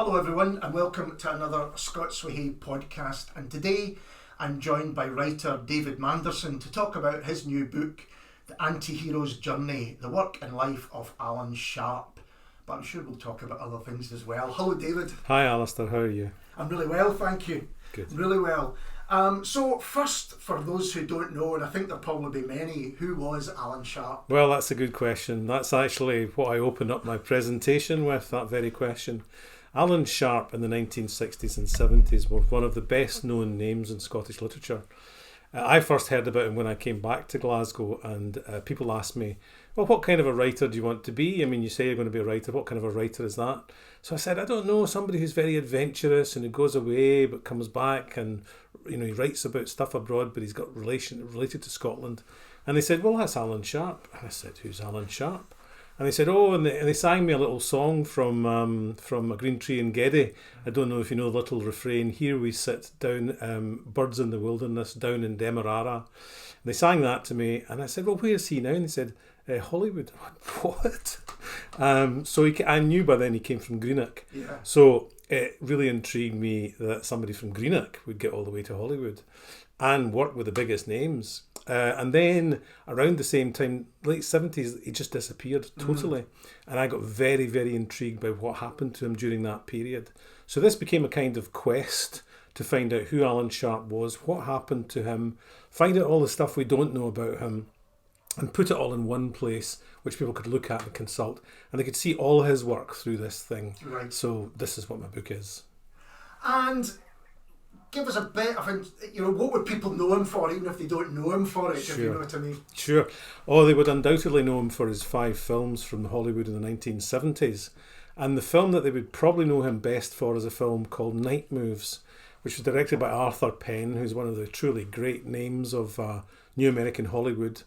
Hello everyone and welcome to another Scotsway podcast, and today I'm joined by writer David Manderson to talk about his new book, The Anti-Hero's Journey, the work and life of Alan Sharp. But I'm sure we'll talk about other things as well. Hello David. Hi Alistair, how are you? I'm really well, thank you. Good. Really well. So first, for those who don't know, and I think there'll probably be many, who was Alan Sharp? Well, that's a good question. That's actually what I opened up my presentation with, that very question. Alan Sharp in the 1960s and 70s was one of the best known names in Scottish literature. I first heard about him when I came back to Glasgow, and people asked me, well, what kind of a writer do you want to be? I mean, you say you're going to be a writer. What kind of a writer is that? So I said, I don't know, somebody who's very adventurous and who goes away but comes back and, you know, he writes about stuff abroad, but he's got related to Scotland. And they said, well, that's Alan Sharp. And I said, who's Alan Sharp? And they said, oh, and they sang me a little song from A Green Tree in Geddy. I don't know if you know the little refrain, here we sit down, birds in the wilderness, down in Demerara. And they sang that to me, and I said, well, where is he now? And they said, Hollywood. What? So I knew by then he came from Greenock. Yeah. So it really intrigued me that somebody from Greenock would get all the way to Hollywood and work with the biggest names. And then around the same time, late 70s, he just disappeared totally. And I got very, very intrigued by what happened to him during that period. So this became a kind of quest to find out who Alan Sharp was, what happened to him, find out all the stuff we don't know about him, and put it all in one place which people could look at and consult, and they could see all his work through this thing. Right. So this is what my book is. And give us a bit of, what would people know him for, even if they don't know him for it, if you know what I mean? Sure. Oh, they would undoubtedly know him for his 5 films from Hollywood in the 1970s. And the film that they would probably know him best for is a film called Night Moves, which was directed by Arthur Penn, who's one of the truly great names of New American Hollywood.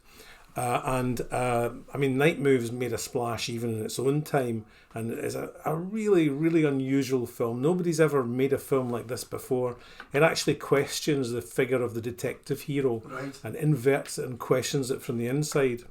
Night Moves made a splash even in its own time, and is a really, really unusual film. Nobody's ever made a film like this before. It actually questions the figure of the detective hero, right, and inverts it and questions it from the inside.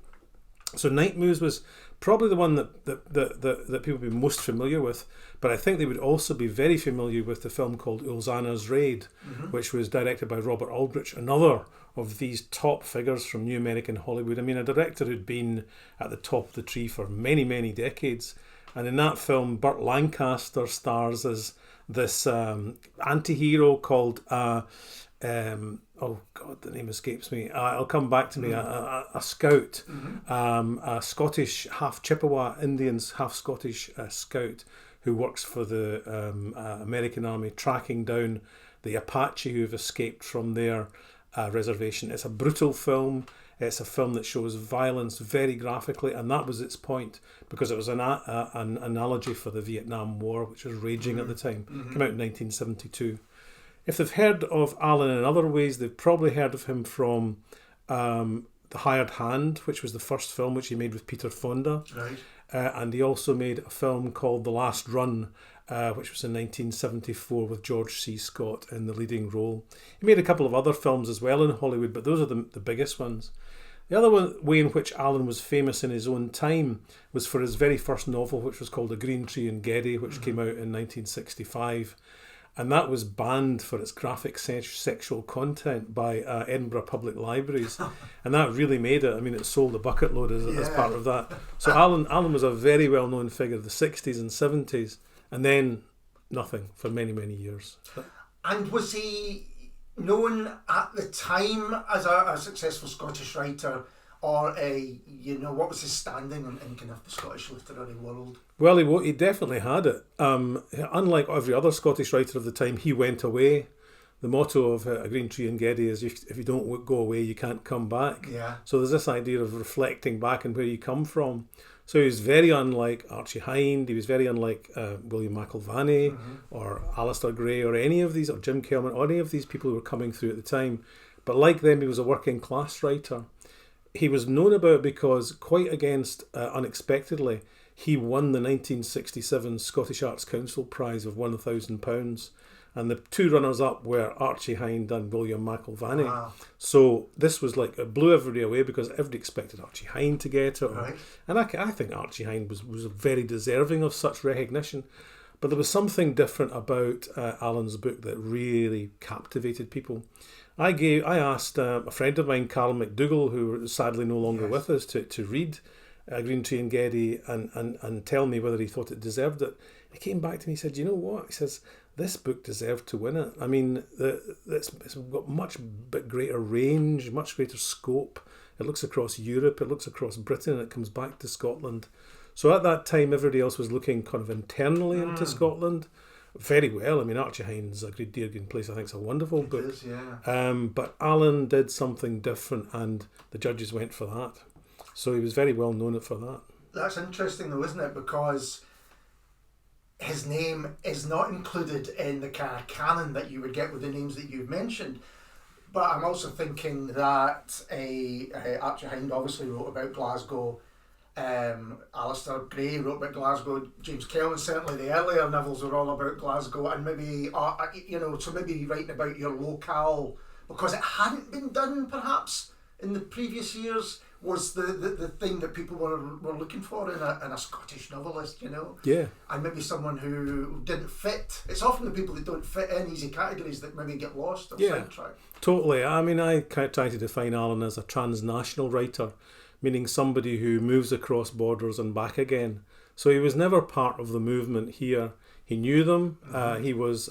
So Night Moves was probably the one that people would be most familiar with, but I think they would also be very familiar with the film called Ulzana's Raid, which was directed by Robert Aldrich, another of these top figures from New American Hollywood. I mean, a director who'd been at the top of the tree for many, many decades. And in that film, Burt Lancaster stars as this anti-hero called, oh God, the name escapes me. It'll come back to me. A scout, a Scottish, half Chippewa Indians, half Scottish scout who works for the American Army, tracking down the Apache who've escaped from their reservation. It's a brutal film. It's a film that shows violence very graphically, and that was its point, because it was an analogy for the Vietnam War, which was raging at the time. Came out in 1972. If they've heard of Alan in other ways, they've probably heard of him from The Hired Hand, which was the first film which he made with Peter Fonda. Right. And he also made a film called The Last Run, which was in 1974 with George C. Scott in the leading role. He made a couple of other films as well in Hollywood, but those are the biggest ones. The other way in which Alan was famous in his own time was for his very first novel, which was called A Green Tree in Geddy, which came out in 1965. And that was banned for its graphic sexual content by Edinburgh Public Libraries. And that really made it. I mean, it sold a bucket load as part of that. So Alan was a very well-known figure of the 60s and 70s, and then nothing for many, many years. And was he known at the time as a successful Scottish writer, or what was his standing in kind of the Scottish literary world? Well, he definitely had it. Unlike every other Scottish writer of the time, he went away. The motto of A Green Tree in Geddy is, if you don't go away, you can't come back. Yeah. So there's this idea of reflecting back on where you come from. So he was very unlike Archie Hind. He was very unlike William McIlvanney or Alistair Gray or any of these, or Jim Kelman, or any of these people who were coming through at the time. But like them, he was a working class writer. He was known about because, quite unexpectedly, he won the 1967 Scottish Arts Council Prize of £1,000. And the two runners-up were Archie Hind and William McIlvanney. Wow. So this was like, it blew everybody away because everybody expected Archie Hind to get it. Right. And I think Archie Hind was very deserving of such recognition. But there was something different about Alan's book that really captivated people. I asked a friend of mine, Carl McDougall, who is sadly no longer with us, to read Green Tree and Geddy and tell me whether he thought it deserved it. He came back to me and said, you know what? He says, this book deserved to win it. I mean, it's got much greater range, much greater scope. It looks across Europe, it looks across Britain, and it comes back to Scotland. So at that time, everybody else was looking kind of internally into Scotland. Very well. I mean, Archie Hind's A Great Dear Green Place, I think, is a wonderful book. It is, yeah. But Alan did something different, and the judges went for that. So he was very well known for that. That's interesting, though, isn't it? Because his name is not included in the kind of canon that you would get with the names that you've mentioned. But I'm also thinking that Archie Hind obviously wrote about Glasgow. Alistair Gray wrote about Glasgow. James Kelvin, certainly the earlier novels were all about Glasgow, and maybe so maybe writing about your locale because it hadn't been done perhaps in the previous years was the thing that people were looking for in a Scottish novelist, Yeah. And maybe someone who didn't fit. It's often the people that don't fit in easy categories that maybe get lost or sidetracked. Totally. I mean, I try to define Alan as a transnational writer, meaning somebody who moves across borders and back again. So he was never part of the movement here. He knew them. He was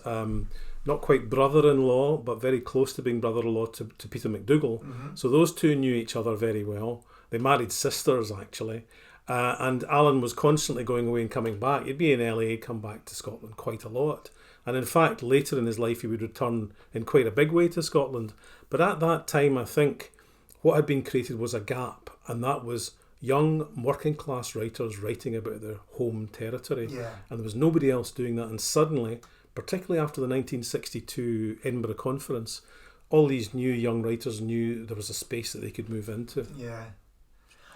not quite brother-in-law, but very close to being brother-in-law to Peter McDougall. So those two knew each other very well. They married sisters, actually. And Alan was constantly going away and coming back. He'd be in LA, come back to Scotland quite a lot. And in fact, later in his life, he would return in quite a big way to Scotland. But at that time, I think what had been created was a gap, and that was young working class writers writing about their home territory. Yeah. And there was nobody else doing that. And suddenly, particularly after the 1962 Edinburgh Conference, all these new young writers knew there was a space that they could move into. Yeah.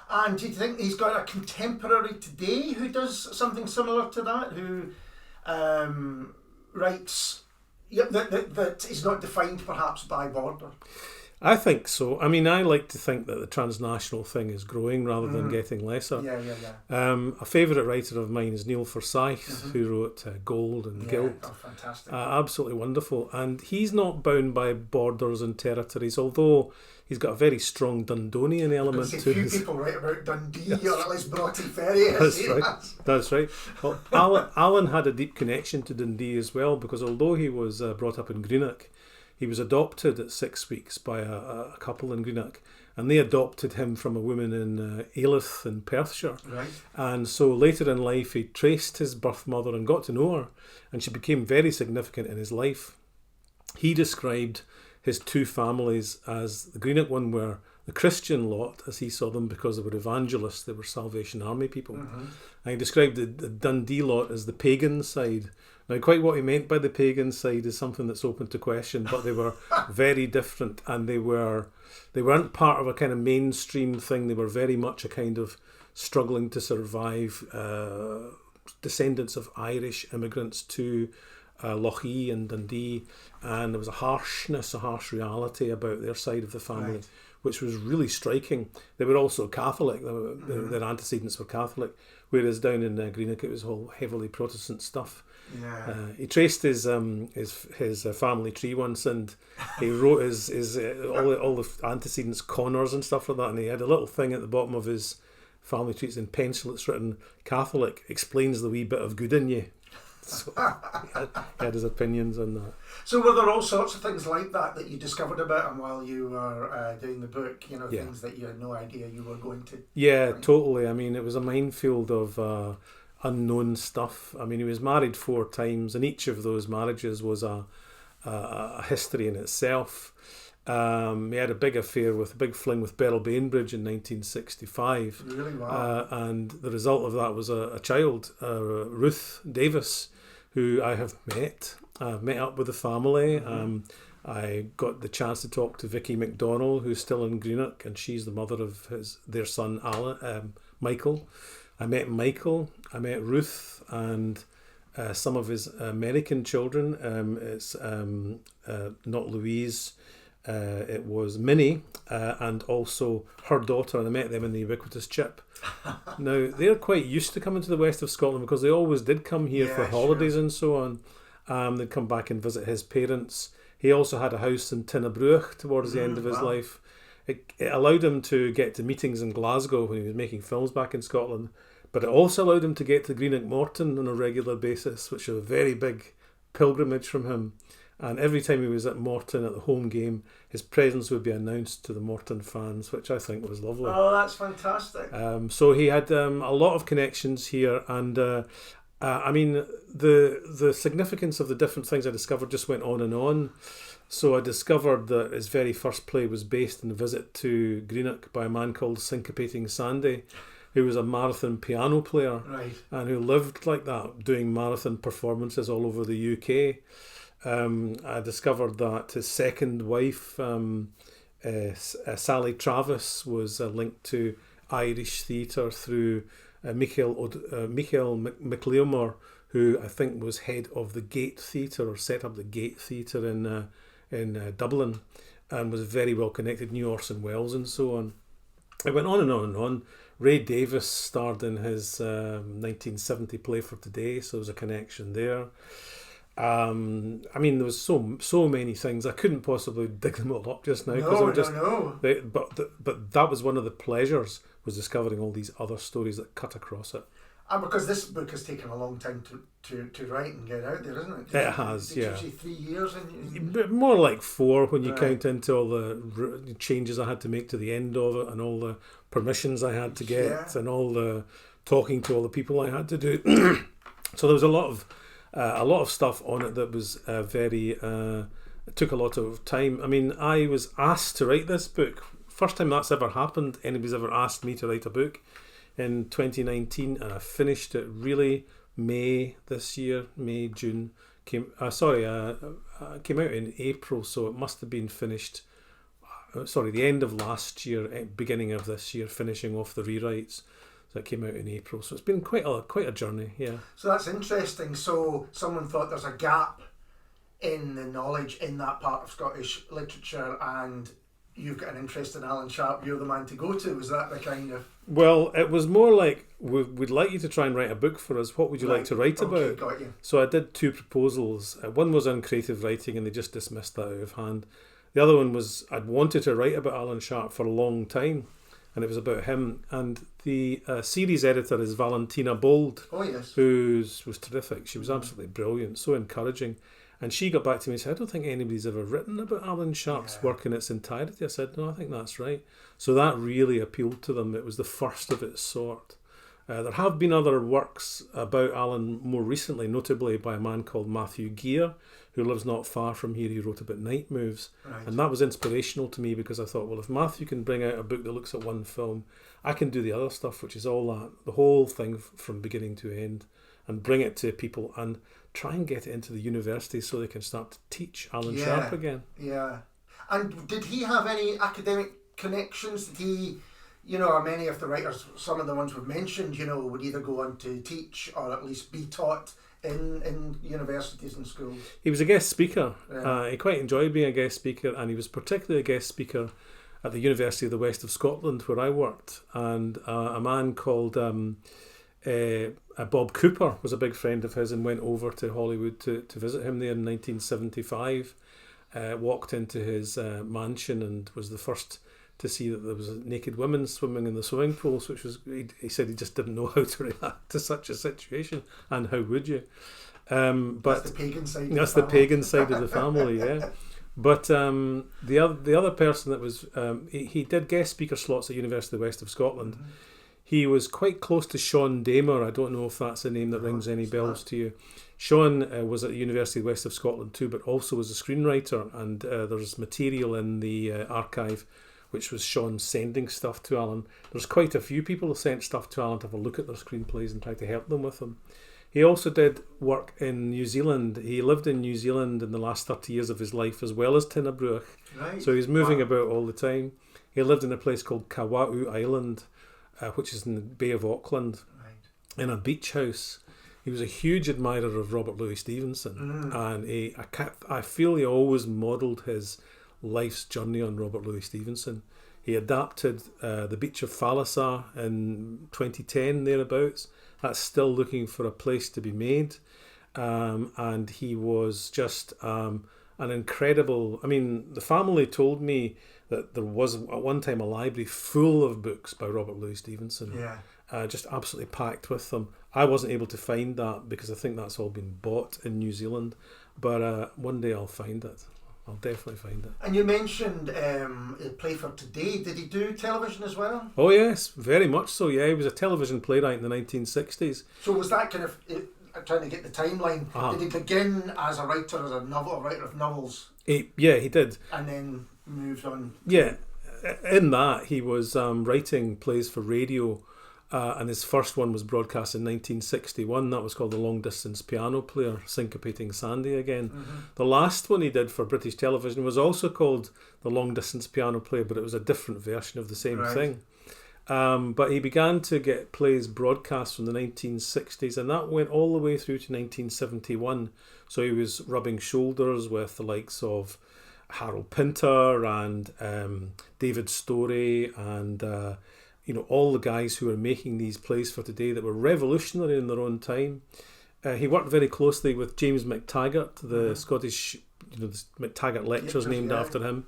And do you think he's got a contemporary today who does something similar to that, who writes that is not defined perhaps by border? I think so. I mean, I like to think that the transnational thing is growing rather than getting lesser. Yeah. A favourite writer of mine is Neil Forsyth, who wrote Gold and Guilt. Oh, fantastic. Absolutely wonderful. And he's not bound by borders and territories, although he's got a very strong Dundonian element to his... Few people write about Dundee or at least Broughton Ferry. That's right. Well, Alan had a deep connection to Dundee as well, because although he was brought up in Greenock, he was adopted at 6 weeks by a couple in Greenock, and they adopted him from a woman in Alyth in Perthshire. Right. And so later in life, he traced his birth mother and got to know her, and she became very significant in his life. He described his two families as the Greenock one were the Christian lot, as he saw them, because they were evangelists, they were Salvation Army people. And he described the Dundee lot as the pagan side. Now, quite what he meant by the pagan side is something that's open to question, but they were very different, and they weren't part of a kind of mainstream thing. They were very much a kind of struggling to survive descendants of Irish immigrants to Lochee and Dundee, and there was a harsh reality about their side of the family, right, which was really striking. They were also Catholic. Their antecedents were Catholic, whereas down in Greenock it was all heavily Protestant stuff. Yeah. He traced his family tree once, and he wrote his all the antecedents, Connors and stuff like that, and he had a little thing at the bottom of his family tree in pencil. It's written, "Catholic explains the wee bit of good in you." So he had his opinions on that. So were there all sorts of things like that you discovered about him while you were doing the book? Things that you had no idea you were going to. Yeah, find? Totally. I mean, it was a minefield of unknown stuff. I mean, he was married 4 times, and each of those marriages was a history in itself. He had a big fling with Beryl Bainbridge in 1965. Really? Wow. And the result of that was a child, Ruth Davis, who I have met. I've met up with the family. I got the chance to talk to Vicky McDonnell, who's still in Greenock, and she's the mother of their son, Michael. I met Michael. I met Ruth and some of his American children. It's not Louise. It was Minnie and also her daughter, and I met them in the Ubiquitous Chip. Now, they're quite used to coming to the west of Scotland because they always did come here for holidays and so on. They'd come back and visit his parents. He also had a house in Tinnabruach towards the end of his life. It allowed him to get to meetings in Glasgow when he was making films back in Scotland, but it also allowed him to get to Greenock Morton on a regular basis, which was a very big pilgrimage from him. And every time he was at Morton at the home game, his presence would be announced to the Morton fans, which I think was lovely. Oh, that's fantastic. So he had a lot of connections here, and I mean, the significance of the different things I discovered just went on and on. So I discovered that his very first play was based on a visit to Greenock by a man called Syncopating Sandy, who was a marathon piano player, and who lived like that, doing marathon performances all over the UK. I discovered that his second wife, Sally Travis, was linked to Irish theatre through Michael McLeomore, who I think was head of the Gate Theatre, or set up the Gate Theatre in Dublin, and was very well connected, knew Orson Welles and so on. It went on and on and on. Ray Davis starred in his 1970 play For Today, so there was a connection there. I mean, there was so many things. I couldn't possibly dig them all up just now. No. But that was one of the pleasures, was discovering all these other stories that cut across it. And because this book has taken a long time to write and get out there, isn't it? It has, did you say 3 years? More like 4 when you count into all the changes I had to make to the end of it, and all the permissions I had to get, and all the talking to all the people I had to do. So there was a lot of stuff on it that was it took a lot of time. I mean, I was asked to write this book. First time that's ever happened, anybody's ever asked me to write a book, in 2019, and I finished it really June. Came out in April, so it must have been finished, the end of last year, beginning of this year, finishing off the rewrites. So it came out in April, so it's been quite a journey, yeah. So that's interesting. So someone thought there's a gap in the knowledge in that part of Scottish literature, and you've got an interest in Alan Sharp, you're the man to go to. Was that the kind of... Well, it was more like, we'd like you to try and write a book for us. What would you like to write about? Got you. So I did 2 proposals. One was on creative writing, and they just dismissed that out of hand. The other one was, I'd wanted to write about Alan Sharp for a long time, and it was about him. And the series editor is Valentina Bold, who was terrific. She was absolutely brilliant, so encouraging. And she got back to me and said, I don't think anybody's ever written about Alan Sharp's work in its entirety. I said, no, I think that's right. So that really appealed to them. It was the first of its sort. There have been other works about Alan more recently, notably by a man called Matthew Gear, who lives not far from here. He wrote about Night Moves. And that was inspirational to me, because I thought, well, if Matthew can bring out a book that looks at one film, I can do the other stuff, which is all that, the whole thing from beginning to end, and bring it to people and try and get it into the university so they can start to teach Alan Sharp again. Yeah. And did he have any academic connections? Did he, many of the writers, some of the ones we've mentioned, would either go on to teach or at least be taught in universities and schools? He was a guest speaker. He quite enjoyed being a guest speaker, and he was particularly a guest speaker at the University of the West of Scotland, where I worked. And a man called... Bob Cooper was a big friend of his and went over to Hollywood to visit him there in 1975. Walked into his mansion and was the first to see that there was naked women swimming in the swimming pools, which was, he said he just didn't know how to react to such a situation, and how would you? But that's the pagan side. That's the pagan side of the family, yeah. But the other person that was he did guest speaker slots at University of the West of Scotland. Mm-hmm. He was quite close to Sean Damer. I don't know if that's a name that rings any bells to you. Sean was at the University of the West of Scotland too, but also was a screenwriter, and there's material in the archive which was Sean sending stuff to Alan. There's quite a few people who sent stuff to Alan to have a look at their screenplays and try to help them with them. He also did work in New Zealand. He lived in New Zealand in the last 30 years of his life, as well as Tinnabruach. So he was moving about all the time. He lived in a place called Kawau Island, which is in the Bay of Auckland, in a beach house. He was a huge admirer of Robert Louis Stevenson, and I feel he always modelled his life's journey on Robert Louis Stevenson. He adapted The Beach of Falasa in 2010, thereabouts. That's still looking for a place to be made. And he was just an incredible... I mean, the family told me that there was at one time a library full of books by Robert Louis Stevenson. Yeah. Just absolutely packed with them. I wasn't able to find that because I think that's all been bought in New Zealand. But one day I'll find it. I'll definitely find it. And you mentioned Play for Today. Did he do television as well? Oh yes, very much so. Yeah, he was a television playwright in the 1960s. So was that kind of... trying to get the timeline. Did he begin as a writer, a writer of novels? He did. And then moved on? Yeah, in that he was writing plays for radio, and his first one was broadcast in 1961. That was called The Long Distance Piano Player, Syncopating Sandy again. Mm-hmm. The last one he did for British television was also called The Long Distance Piano Player, but it was a different version of the same thing. But he began to get plays broadcast from the 1960s, and that went all the way through to 1971. So he was rubbing shoulders with the likes of Harold Pinter and David Storey and all the guys who were making these plays for today that were revolutionary in their own time. He worked very closely with James McTaggart, the Scottish, the McTaggart Lectures named after him.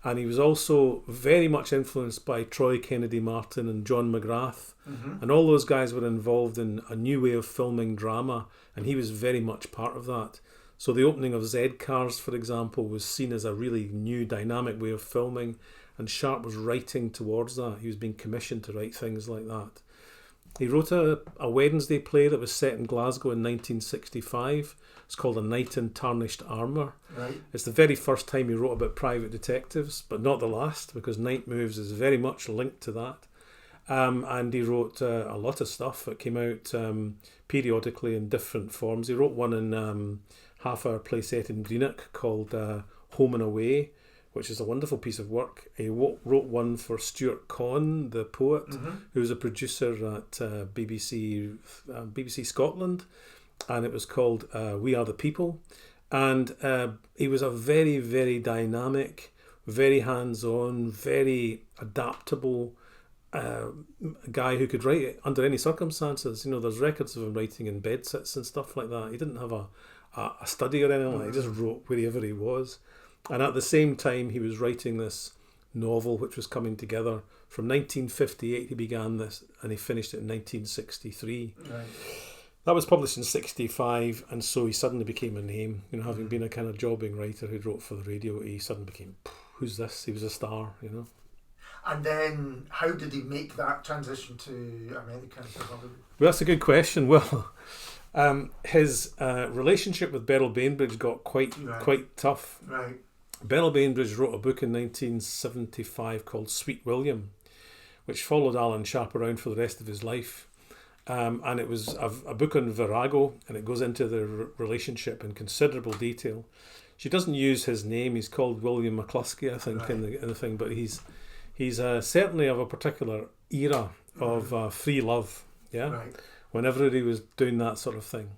And he was also very much influenced by Troy Kennedy Martin and John McGrath. Mm-hmm. And all those guys were involved in a new way of filming drama, and he was very much part of that. So the opening of Z-Cars, for example, was seen as a really new, dynamic way of filming, and Sharp was writing towards that. He was being commissioned to write things like that. He wrote a Wednesday play that was set in Glasgow in 1965. It's called A Knight in Tarnished Armour. Right. It's the very first time he wrote about private detectives, but not the last, because Night Moves is very much linked to that. And he wrote a lot of stuff that came out periodically in different forms. He wrote one in half-hour play set in Greenock called Home and Away, which is a wonderful piece of work. He wrote one for Stuart Conn, the poet, who was a producer at BBC Scotland, and it was called We Are the People. And he was a very, very dynamic, very hands-on, very adaptable guy who could write under any circumstances. There's records of him writing in bedsits and stuff like that. He didn't have a study or anything like that. He just wrote wherever he was. And at the same time, he was writing this novel which was coming together. From 1958 he began this, and he finished it in 1963. Right. That was published in 65, and so he suddenly became a name. Having been a kind of jobbing writer who wrote for the radio, he suddenly became, who's this? He was a star, And then how did he make that transition to America? Well, that's a good question. Well, his relationship with Beryl Bainbridge got quite tough. Right. Beryl Bainbridge wrote a book in 1975 called Sweet William, which followed Alan Sharp around for the rest of his life. And it was a book on Virago, and it goes into the relationship in considerable detail. She doesn't use his name. He's called William McCluskey, I think, in the thing, but he's certainly of a particular era of free love, whenever he was doing that sort of thing.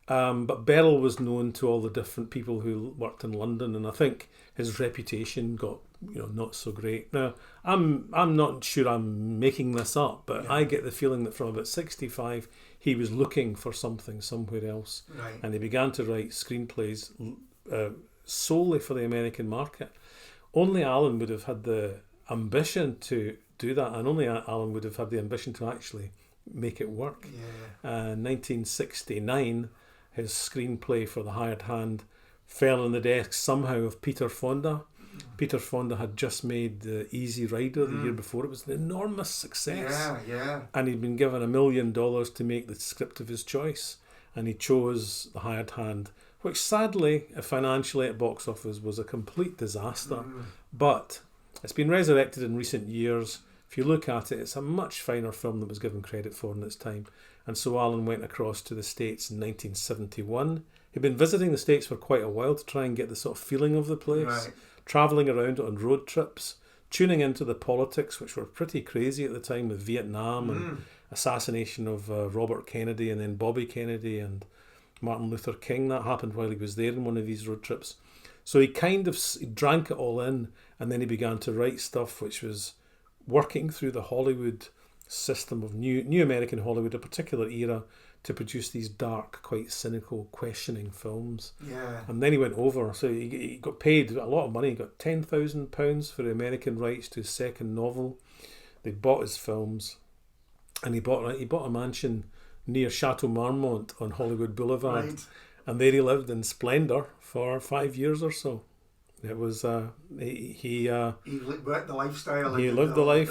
But Beryl was known to all the different people who worked in London, and I think his reputation got not so great. Now, I'm not sure I'm making this up, but I get the feeling that from about 65 he was looking for something somewhere else, and he began to write screenplays solely for the American market. Only Alan would have had the ambition to do that, and only Alan would have had the ambition to actually make it work. 1969, his screenplay for The Hired Hand fell on the desk somehow of Peter Fonda. Peter Fonda had just made The Easy Rider the year before. It was an enormous success. And he'd been given $1 million to make the script of his choice, and he chose The Hired Hand, which sadly, financially at box office, was a complete disaster. But it's been resurrected in recent years. If you look at it, it's a much finer film than was given credit for in its time. And so Alan went across to the States in 1971. He'd been visiting the States for quite a while to try and get the sort of feeling of the place, travelling around on road trips, tuning into the politics, which were pretty crazy at the time, with Vietnam and assassination of Robert Kennedy and then Bobby Kennedy and Martin Luther King. That happened while he was there in one of these road trips. So he kind of drank it all in, and then he began to write stuff which was working through the Hollywood system of new American Hollywood, a particular era, to produce these dark, quite cynical, questioning films. Yeah. And then he went over, so he got paid a lot of money. He got £10,000 for the American rights to his second novel. They bought his films, and he bought a mansion near Chateau Marmont on Hollywood Boulevard. Right. And there he lived in splendour for 5 years or so. It was he worked the lifestyle. He lived the life,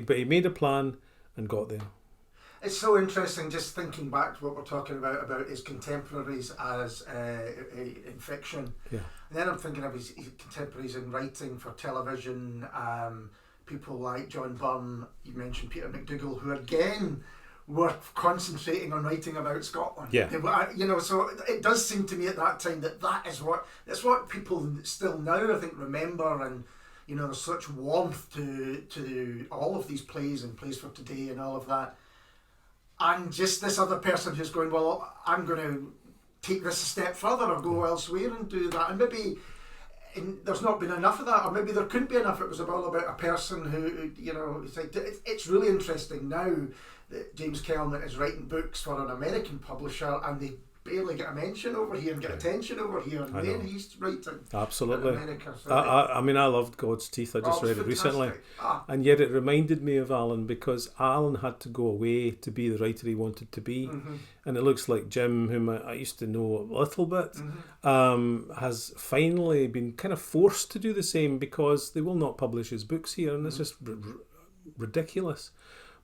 but he made a plan and got there. It's so interesting just thinking back to what we're talking about his contemporaries as in fiction. Yeah. And then I'm thinking of his contemporaries in writing for television. People like John Byrne, you mentioned Peter McDougall, who again were concentrating on writing about Scotland. Yeah. They were, so it does seem to me at that time that's what people still now I think remember, and there's such warmth to all of these plays and Plays for Today and all of that. And just this other person who's going, well, I'm going to take this a step further or go elsewhere and do that. And maybe there's not been enough of that, or maybe there couldn't be enough. It was all about a person who it's really interesting now that James Kelman is writing books for an American publisher and they barely get a mention over here and get attention over here, and then he's writing absolutely in America. So I loved God's Teeth. I just read it recently, and yet it reminded me of Alan, because Alan had to go away to be the writer he wanted to be. And it looks like Jim, whom I used to know a little bit, has finally been kind of forced to do the same, because they will not publish his books here, and it's just ridiculous.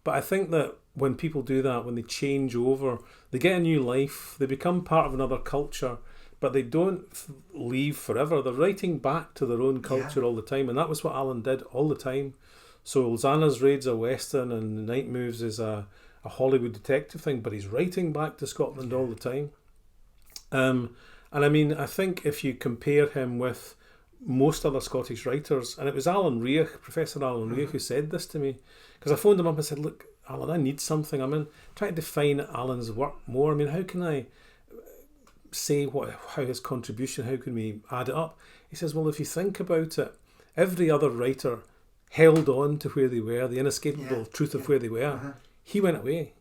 But I think that when people do that, when they change over, they get a new life, they become part of another culture, but they don't leave forever. They're writing back to their own culture all the time, and that was what Alan did all the time. So Zana's Raid's a Western, and Night Moves is a Hollywood detective thing, but he's writing back to Scotland all the time. And I mean, I think if you compare him with most other Scottish writers, and it was Professor Alan Reich, who said this to me, because I phoned him up and said, look, Alan, I need something. I'm trying to define Alan's work more. I mean, how can I say how his contribution, how can we add it up? He says, well, if you think about it, every other writer held on to where they were, the inescapable truth of where they were. He went away,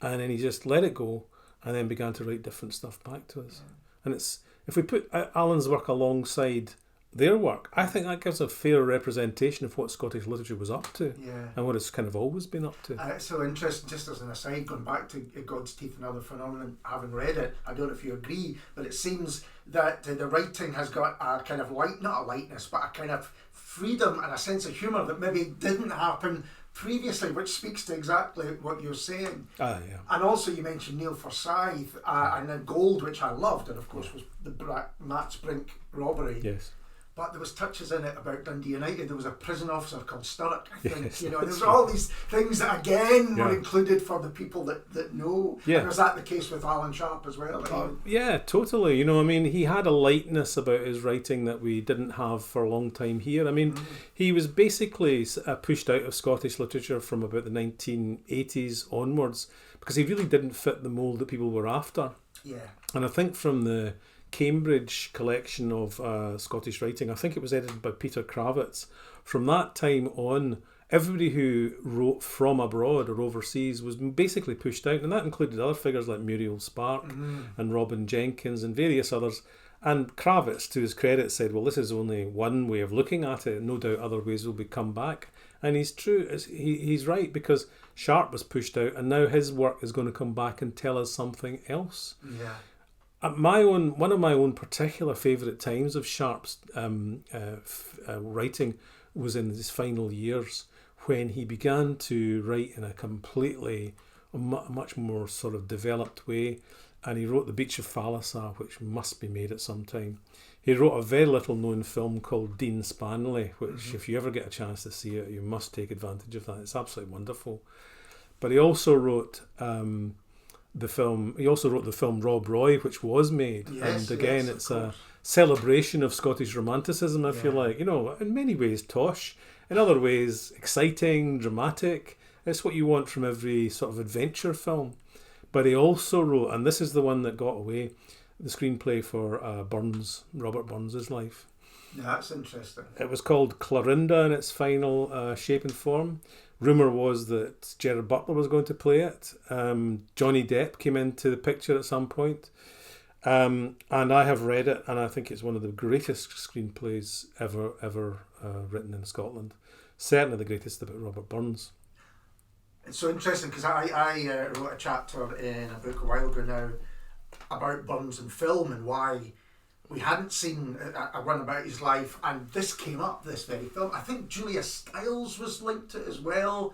and then he just let it go, and then began to write different stuff back to us. And if we put Alan's work alongside their work, I think that gives a fair representation of what Scottish literature was up to, and what it's kind of always been up to. It's so interesting, just as an aside, going back to God's Teeth and Other Phenomenon, having read it, I don't know if you agree, but it seems that the writing has got a kind of not a lightness, but a kind of freedom and a sense of humour that maybe didn't happen previously, which speaks to exactly what you're saying. And also you mentioned Neil Forsyth and then Gold, which I loved, and of course was the Matt Sprink robbery. Yes. But there was touches in it about Dundee United. There was a prison officer called Sturrock, I think. Yes, there was all these things that again were included for the people that know. Yeah. And was that the case with Alan Sharp as well? Yeah, totally. I mean, he had a lightness about his writing that we didn't have for a long time here. I mean, he was basically pushed out of Scottish literature from about the 1980s onwards, because he really didn't fit the mould that people were after. Yeah. And I think from the Cambridge collection of Scottish writing, I think it was edited by Peter Kravitz. From that time on, everybody who wrote from abroad or overseas was basically pushed out, and that included other figures like Muriel Spark and Robin Jenkins and various others. And Kravitz, to his credit, said, well, this is only one way of looking at it, no doubt other ways will come back. And he's true, he's right, because Sharp was pushed out, and now his work is going to come back and tell us something else. Yeah. One of my own particular favourite times of Sharp's writing was in his final years, when he began to write in a much more sort of developed way, and he wrote The Beach of Falasa, which must be made at some time. He wrote a very little known film called Dean Spanley, which if you ever get a chance to see it, you must take advantage of that. It's absolutely wonderful. But he also wrote the film Rob Roy, which was made, and again it's a celebration of Scottish romanticism, if you like. In many ways tosh, in other ways exciting, dramatic. It's what you want from every sort of adventure film. But he also wrote, and this is the one that got away, the screenplay for Robert Burns' life. Yeah, that's interesting. It was called Clorinda in its final shape and form. Rumour was that Gerard Butler was going to play it. Johnny Depp came into the picture at some point. And I have read it, and I think it's one of the greatest screenplays ever written in Scotland. Certainly the greatest about Robert Burns. It's so interesting because I wrote a chapter in a book a while ago now about Burns and film and why we hadn't seen a one about his life, and this came up, this very film. I think Julia Stiles was linked to it as well,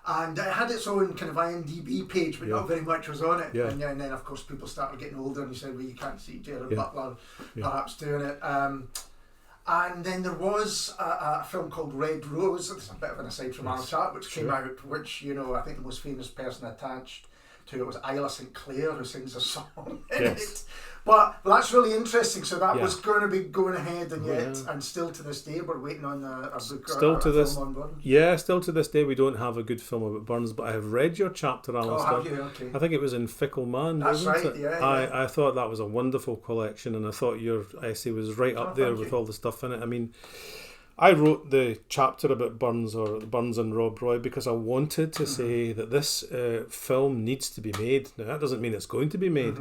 and it had its own kind of IMDb page, but not very much was on it. And then of course people started getting older and you said, well, you can't see Gerard Butler perhaps doing it. And then there was a film called Red Rose. It's a bit of an aside from our chat, which came out, which, you know, I think the most famous person attached to it was Isla St. Clair, who sings a song in it. But that's really interesting. So that was going to be going ahead, and yet, and still to this day, we're waiting on a book still or to a this, film on Burns. Yeah, still to this day, we don't have a good film about Burns, but I have read your chapter, Alan. Oh, have you? Okay. I think it was in Fickle Man, That's wasn't right, it? yeah. I thought that was a wonderful collection, and I thought your essay was right up there with all the stuff in it. I mean, I wrote the chapter about Burns, or Burns and Rob Roy, because I wanted to say that this film needs to be made. Now, that doesn't mean it's going to be made,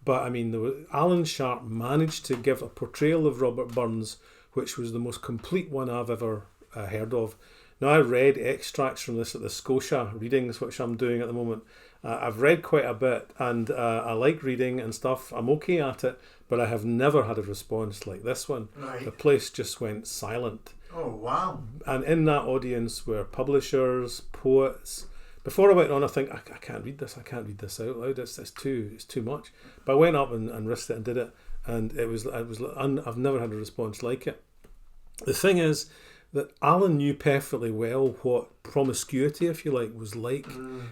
but I mean, Alan Sharp managed to give a portrayal of Robert Burns which was the most complete one I've ever heard of. Now, I read extracts from this at the Scotia readings, which I'm doing at the moment. I've read quite a bit, and I like reading and stuff. I'm okay at it, but I have never had a response like this one. Right. The place just went silent. Oh, wow. And in that audience were publishers, poets. Before I went on, I think, I can't read this. I can't read this out loud. It's too much. But I went up and risked it and did it, and I've never had a response like it. The thing is that Alan knew perfectly well what promiscuity, if you like, was like,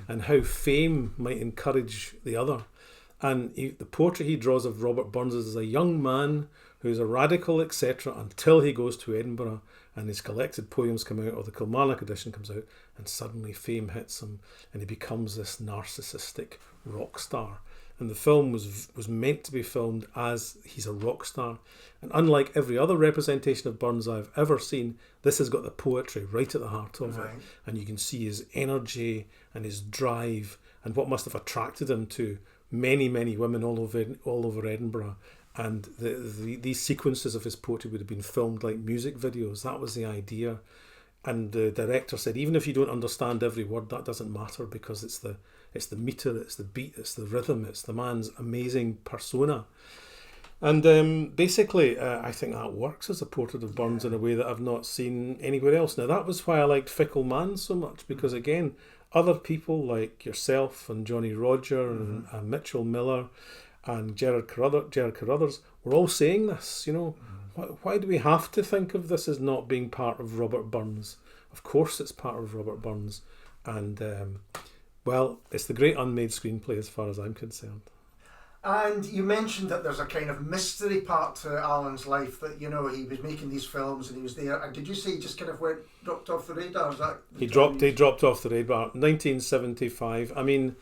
and how fame might encourage the other. And the portrait he draws of Robert Burns is as a young man who's a radical, etc., until he goes to Edinburgh and his collected poems come out, or the Kilmarnock edition comes out, and suddenly fame hits him and he becomes this narcissistic rock star. And the film was meant to be filmed as he's a rock star. And unlike every other representation of Burns I've ever seen, this has got the poetry right at the heart of it. And you can see his energy and his drive and what must have attracted him to many, many women all over Edinburgh. And these sequences of his poetry would have been filmed like music videos. That was the idea. And the director said, even if you don't understand every word, that doesn't matter, because it's the meter, it's the beat, it's the rhythm, it's the man's amazing persona. And basically, I think that works as a portrait of Burns in a way that I've not seen anywhere else. Now, that was why I liked Fickle Man so much, because again, other people like yourself and Johnny Roger and Mitchell Miller and Gerard Carruthers were all saying this, you know. Why do we have to think of this as not being part of Robert Burns? Of course it's part of Robert Burns. And, well, it's the great unmade screenplay as far as I'm concerned. And you mentioned that there's a kind of mystery part to Alan's life, that, you know, he was making these films and he was there. And did you say he just kind of dropped off the radar? Is that he dropped off the radar. 1975. I mean,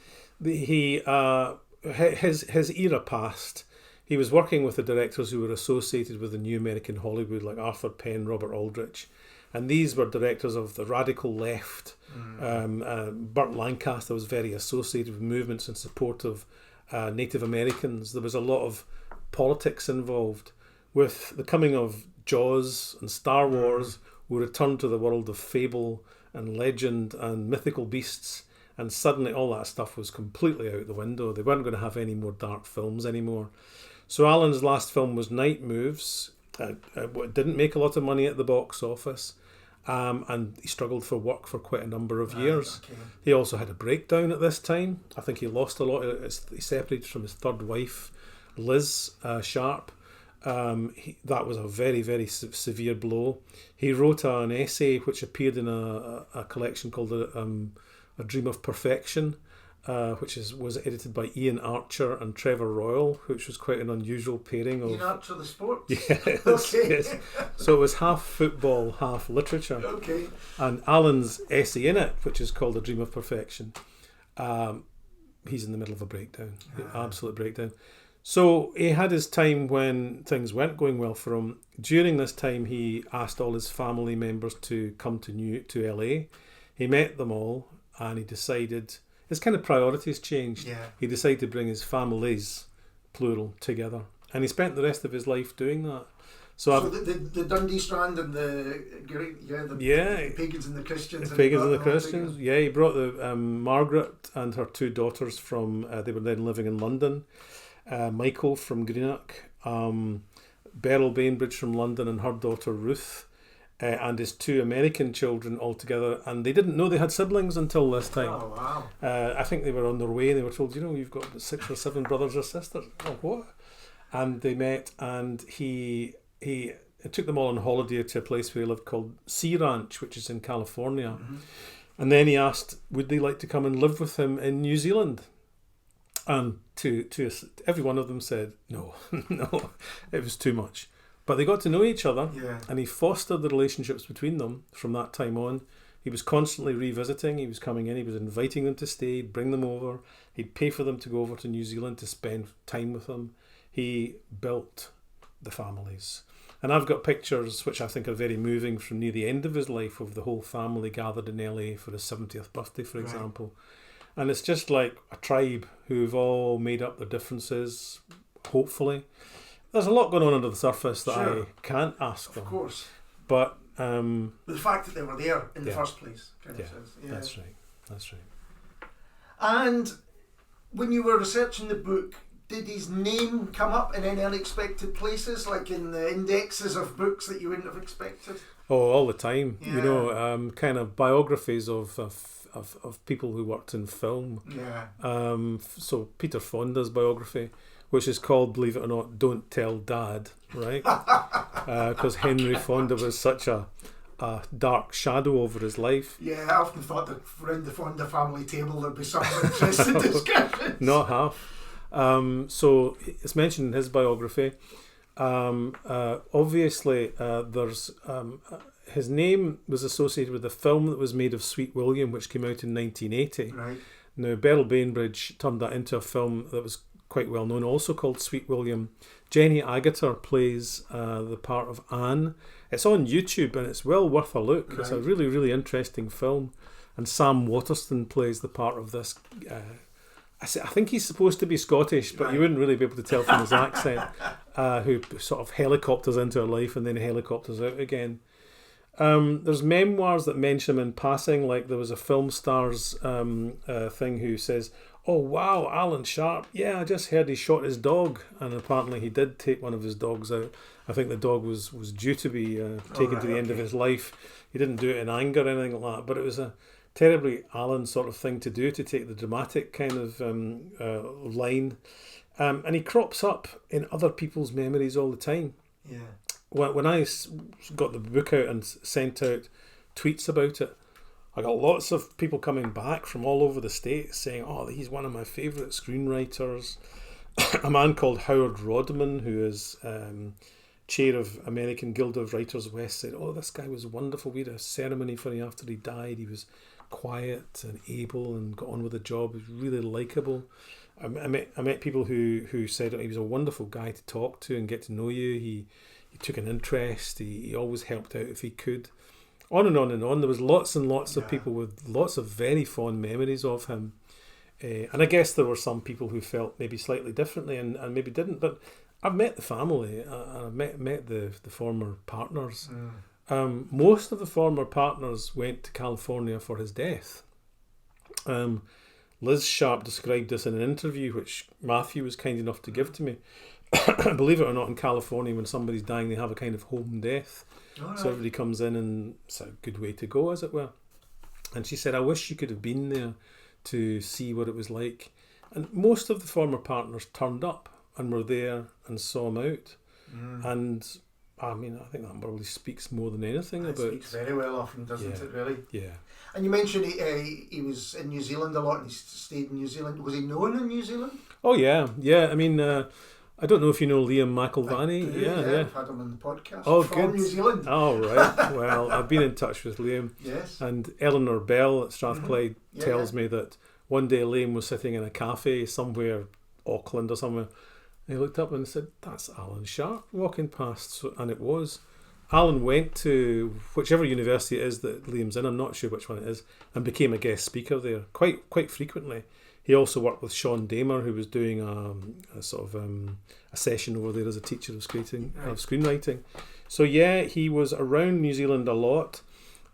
his era passed. He was working with the directors who were associated with the new American Hollywood, like Arthur Penn, Robert Aldrich. And these were directors of the radical left. Burt Lancaster was very associated with movements in support of Native Americans. There was a lot of politics involved. With the coming of Jaws and Star Wars, we returned to the world of fable and legend and mythical beasts. And suddenly all that stuff was completely out the window. They weren't going to have any more dark films anymore. So Alan's last film was Night Moves. It didn't make a lot of money at the box office. And he struggled for work for quite a number of years. Okay. He also had a breakdown at this time. I think he lost a lot. He separated from his third wife, Liz Sharp. That was a very, very severe blow. He wrote an essay which appeared in a collection called A Dream of Perfection, which was edited by Ian Archer and Trevor Royal, which was quite an unusual pairing. Ian Archer, the sports? Yes, okay. Yes. So it was half football, half literature. Okay. And Alan's essay in it, which is called A Dream of Perfection, he's in the middle of a breakdown, absolute breakdown. So he had his time when things weren't going well for him. During this time, he asked all his family members to come to LA. He met them all, and he decided his kind of priorities changed. Yeah. He decided to bring his families, plural, together, and he spent the rest of his life doing that. So the Dundee Strand and the pagans and the Christians. The pagans and the Christians. Yeah, he brought the Margaret and her two daughters from. They were then living in London. Michael from Greenock, Beryl Bainbridge from London, and her daughter Ruth, and his two American children all together. And they didn't know they had siblings until this time. Oh wow! I think they were on their way, and they were told, you've got 6 or 7 brothers or sisters. Oh, what? And they met, and he took them all on holiday to a place where he lived called Sea Ranch, which is in California. Mm-hmm. And then he asked, would they like to come and live with him in New Zealand? And to every one of them said, no, no, it was too much. But they got to know each other, and he fostered the relationships between them from that time on. He was constantly revisiting. He was coming in. He was inviting them to stay, he'd bring them over. He'd pay for them to go over to New Zealand to spend time with them. He built the families. And I've got pictures which I think are very moving from near the end of his life of the whole family gathered in LA for his 70th birthday, for example. And it's just like a tribe who've all made up their differences, hopefully. There's a lot going on under the surface that I can't ask them. Of course. But the fact that they were there in the first place kind of says. Yeah. That's right. And when you were researching the book, did his name come up in any unexpected places, like in the indexes of books that you wouldn't have expected? Oh, all the time. Yeah. Kind of biographies of people who worked in film. Yeah. So Peter Fonda's biography, which is called, believe it or not, Don't Tell Dad, right? Because Henry Fonda was such a dark shadow over his life. Yeah, I often thought that around the Fonda family table there'd be some interesting discussions. Not half. So it's mentioned in his biography. Obviously, there's his name was associated with a film that was made of Sweet William, which came out in 1980. Right. Now, Beryl Bainbridge turned that into a film that was quite well known, also called Sweet William. Jenny Agutter plays the part of Anne. It's on YouTube and it's well worth a look. Right. It's a really, really interesting film. And Sam Waterston plays the part of this. I think he's supposed to be Scottish, but you wouldn't really be able to tell from his accent. Who sort of helicopters into her life and then helicopters out again. There's memoirs that mention him in passing, like there was a film stars thing who says, oh wow, Alan Sharp, yeah, I just heard he shot his dog, and apparently he did take one of his dogs out. I think the dog was due to be taken to the end of his life. He didn't do it in anger or anything like that, but it was a terribly Alan sort of thing to do, to take the dramatic kind of line. And he crops up in other people's memories all the time. Yeah. When I got the book out and sent out tweets about it, I got lots of people coming back from all over the States saying, oh, he's one of my favourite screenwriters. A man called Howard Rodman, who is chair of American Guild of Writers West, said, oh, this guy was wonderful. We had a ceremony for him after he died. He was quiet and able and got on with the job. He was really likeable. I met people who said he was a wonderful guy to talk to and get to know you. He took an interest. He always helped out if he could. On and on and on. There was lots and lots of people with lots of very fond memories of him. And I guess there were some people who felt maybe slightly differently and maybe didn't. But I've met the family. I've met the former partners. Most of the former partners went to California for his death. Liz Sharp described this in an interview which Matthew was kind enough to give to me. Believe it or not, in California, when somebody's dying, they have a kind of home death. Right. So everybody comes in and it's a good way to go, as it were. And she said, I wish you could have been there to see what it was like. And most of the former partners turned up and were there and saw him out. And I mean, I think that probably speaks more than anything about... It speaks very well often, doesn't it, really? Yeah. And you mentioned he was in New Zealand a lot and he stayed in New Zealand. Was he known in New Zealand? Oh, yeah. I mean, I don't know if you know Liam McIlvanney. Yeah. I've had him on the podcast. Oh, from good. New Zealand. Oh, right. Well, I've been in touch with Liam. Yes. And Eleanor Bell at Strathclyde tells me that one day Liam was sitting in a cafe somewhere, Auckland or somewhere, And he looked up and said, "That's Alan Sharp walking past." So, and it was. Alan went to whichever university it is that Liam's in, I'm not sure which one it is, and became a guest speaker there quite frequently. He also worked with Sean Damer, who was doing a sort of a session over there as a teacher of screenwriting. So yeah, he was around New Zealand a lot.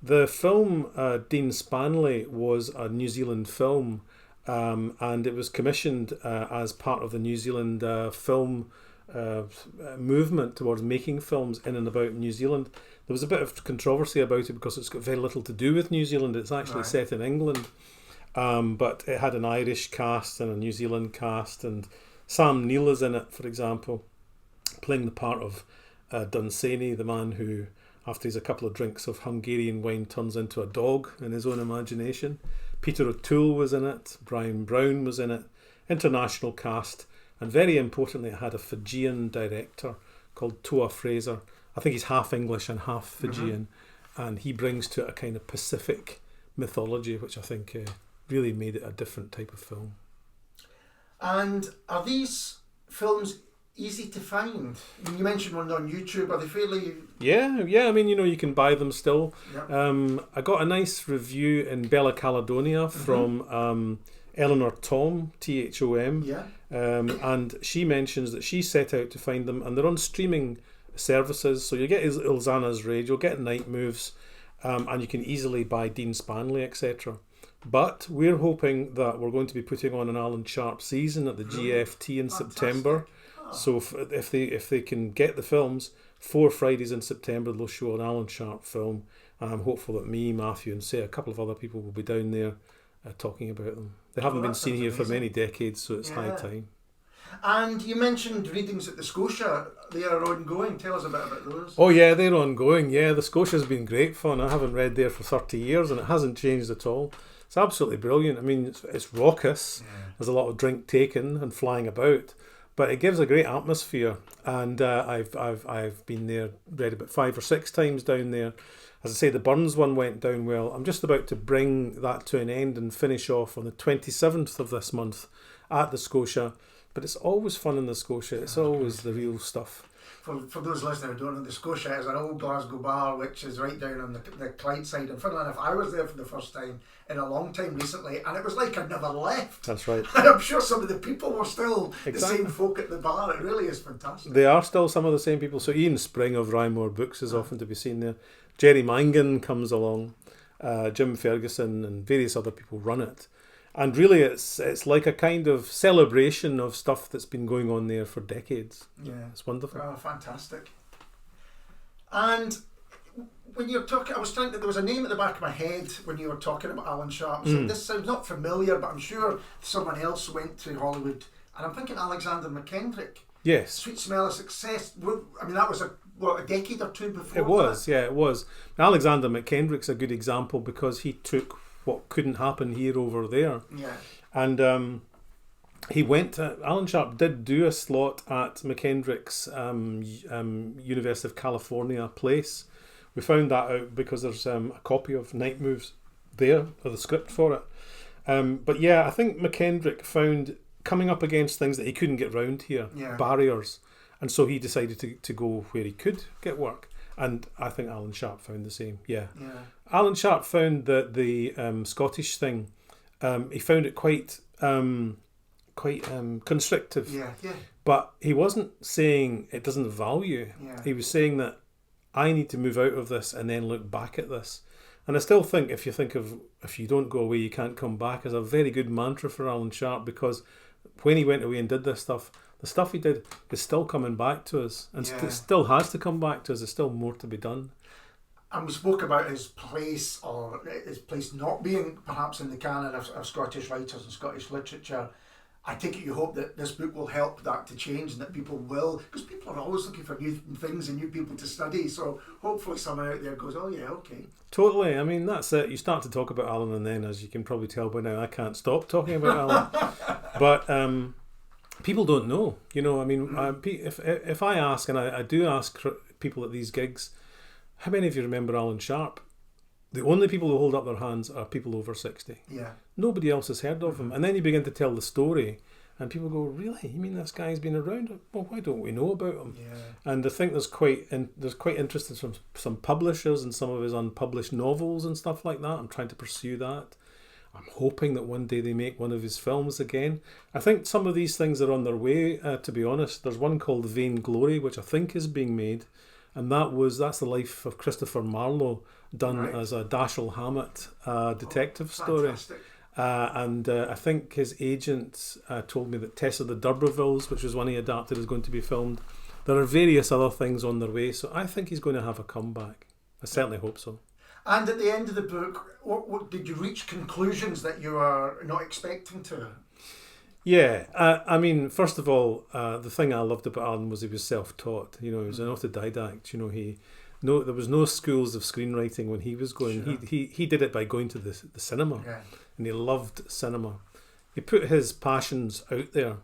The film Dean Spanley was a New Zealand film, and it was commissioned as part of the New Zealand film movement towards making films in and about New Zealand. There was a bit of controversy about it because it's got very little to do with New Zealand. It's actually set in England, but it had an Irish cast and a New Zealand cast, and Sam Neill is in it, for example, playing the part of Dunsany, the man who, after he's a couple of drinks of Hungarian wine, turns into a dog in his own imagination. Peter O'Toole was in it, Brian Brown was in it, international cast. And very importantly, it had a Fijian director called Toa Fraser. I think he's half English and half Fijian. And he brings to it a kind of Pacific mythology, which I think really made it a different type of film. And are these films easy to find? I mean, you mentioned one on YouTube. Are they fairly... Yeah. I mean, you can buy them still. Yep. I got a nice review in Bella Caledonia from... Eleanor Tom, Thom, and she mentions that she set out to find them, and they're on streaming services. So you get Ilzana's Raid, you'll get Night Moves, and you can easily buy Dean Spanley, etc. But we're hoping that we're going to be putting on an Alan Sharp season at the GFT in September. So if they can get the films, 4 Fridays in September, they'll show an Alan Sharp film, and I'm hopeful that me, Matthew, and say a couple of other people will be down there talking about them. They haven't been seen here for many decades, so it's high time. And you mentioned readings at the Scotia. They are ongoing. Tell us a bit about those. Oh yeah, they're ongoing. Yeah, the Scotia's been great fun. I haven't read there for 30 years and it hasn't changed at all. It's absolutely brilliant. I mean, it's raucous. There's a lot of drink taken and flying about, but it gives a great atmosphere. And I've been there, read about 5 or 6 times down there. As I say, the Burns one went down well. I'm just about to bring that to an end and finish off on the 27th of this month at the Scotia. But it's always fun in the Scotia. It's always the real stuff. For those listening who don't know, the Scotia is an old Glasgow bar which is right down on the Clyde side. And funnily enough, I was there for the first time in a long time recently, and it was like I never left. That's right. And I'm sure some of the people were still the same folk at the bar. It really is fantastic. They are still some of the same people. So Ian Spring of Rymore Books is often to be seen there. Jerry Mangan comes along, Jim Ferguson and various other people run it. And really it's like a kind of celebration of stuff that's been going on there for decades. Yeah. It's wonderful. Oh, fantastic. And when you're talking, I was thinking that there was a name at the back of my head when you were talking about Alan Sharp. So this sounds not familiar, but I'm sure someone else went to Hollywood. And I'm thinking Alexander McKendrick. Yes. Sweet Smell of Success. I mean, that was a decade or two before. It was, yeah, it was. Alexander McKendrick's a good example because he took what couldn't happen here over there. Yeah. And he went to, Alan Sharp did do a slot at McKendrick's University of California place. We found that out because there's a copy of Night Moves there, or the script for it. But yeah, I think McKendrick found coming up against things that he couldn't get round here, barriers. And so he decided to go where he could get work. And I think Alan Sharp found the same. Yeah. Alan Sharp found that the Scottish thing, he found it quite constrictive. Yeah. But he wasn't saying it doesn't value. He was saying that I need to move out of this and then look back at this. And I still think if you don't go away, you can't come back is a very good mantra for Alan Sharp, because when he went away and did this stuff, the stuff he did is still coming back to us, and still has to come back to us. There's still more to be done. And we spoke about his place not being perhaps in the canon of Scottish writers and Scottish literature. I take it you hope that this book will help that to change, and that people will, because people are always looking for new things and new people to study. So hopefully someone out there goes, oh yeah, okay. Totally. I mean, that's it. You start to talk about Alan, and then, as you can probably tell by now, I can't stop talking about Alan. But people don't know. I mean, if I ask, and I do ask people at these gigs, how many of you remember Alan Sharp? The only people who hold up their hands are people over 60. Yeah. Nobody else has heard of him. And then you begin to tell the story, And people go, really? You mean this guy's been around? Well, why don't we know about him? Yeah. And I think there's quite interest from some publishers in some of his unpublished novels and stuff like that. I'm trying to pursue that. I'm hoping that one day they make one of his films again. I think some of these things are on their way, to be honest. There's one called Vainglory, which I think is being made. And that's the life of Christopher Marlowe done as a Dashiell Hammett detective story. And I think his agent told me that Tess of the D'Urbervilles, which was one he adapted, is going to be filmed. There are various other things on their way, so I think he's going to have a comeback. I certainly hope so. And at the end of the book, what did you reach conclusions that you are not expecting to? Yeah, I mean, first of all, the thing I loved about Alan was he was self-taught. You know, he was an autodidact. You know, there was no schools of screenwriting when he was going. Sure. He did it by going to the cinema, and he loved cinema. He put his passions out there,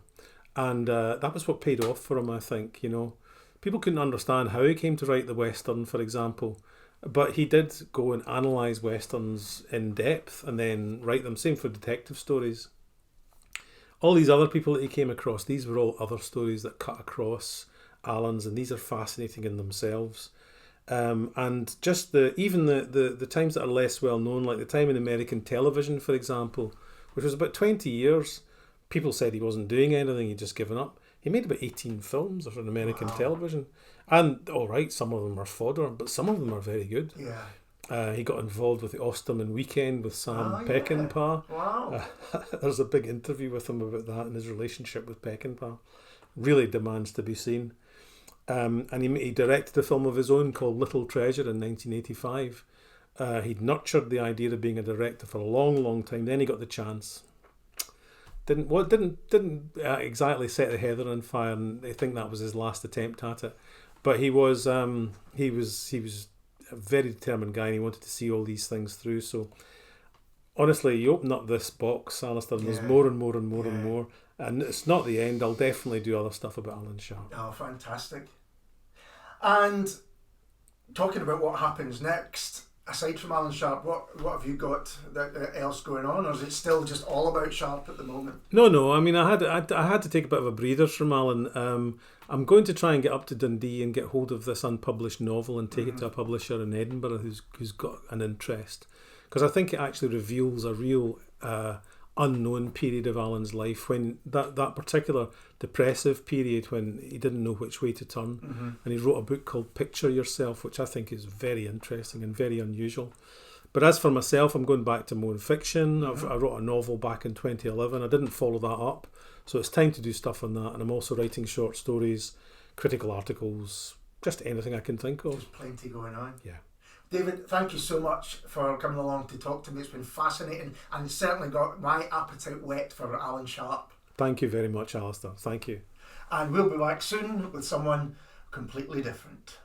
and that was what paid off for him, I think. You know, people couldn't understand how he came to write the Western, for example, but he did go and analyse Westerns in depth and then write them. Same for detective stories. All these other people that he came across, these were all other stories that cut across Alan's, and these are fascinating in themselves. And just the times that are less well known, like the time in American television, for example, which was about 20 years, people said he wasn't doing anything, he'd just given up. He made about 18 films on American television. And, all right, some of them are fodder, but some of them are very good. Yeah. He got involved with the Osterman Weekend with Sam Peckinpah. Yeah. Wow. There's a big interview with him about that and his relationship with Peckinpah. Really demands to be seen. And he directed a film of his own called Little Treasure in 1985. He'd nurtured the idea of being a director for a long, long time. Then he got the chance. Didn't exactly set the heather on fire, and I think that was his last attempt at it. But he was a very determined guy, and he wanted to see all these things through. So honestly, you open up this box, Alistair, and there's more and more and more and more. And it's not the end. I'll definitely do other stuff about Alan Sharp. Oh, fantastic. And talking about what happens next, aside from Alan Sharp, what have you got else going on, or is it still just all about Sharp at the moment? No. I mean, I had to take a bit of a breather from Alan. I'm going to try and get up to Dundee and get hold of this unpublished novel and take it to a publisher in Edinburgh who's got an interest, because I think it actually reveals a real unknown period of Alan's life, when that particular depressive period when he didn't know which way to turn. And he wrote a book called Picture Yourself, which I think is very interesting and very unusual. But as for myself, I'm going back to more fiction. I wrote a novel back in 2011. I didn't follow that up, so it's time to do stuff on that. And I'm also writing short stories, critical articles, just anything I can think of. There's plenty going on. Yeah. David, thank you so much for coming along to talk to me. It's been fascinating, and it's certainly got my appetite whet for Alan Sharp. Thank you very much, Alistair. Thank you. And we'll be back soon with someone completely different.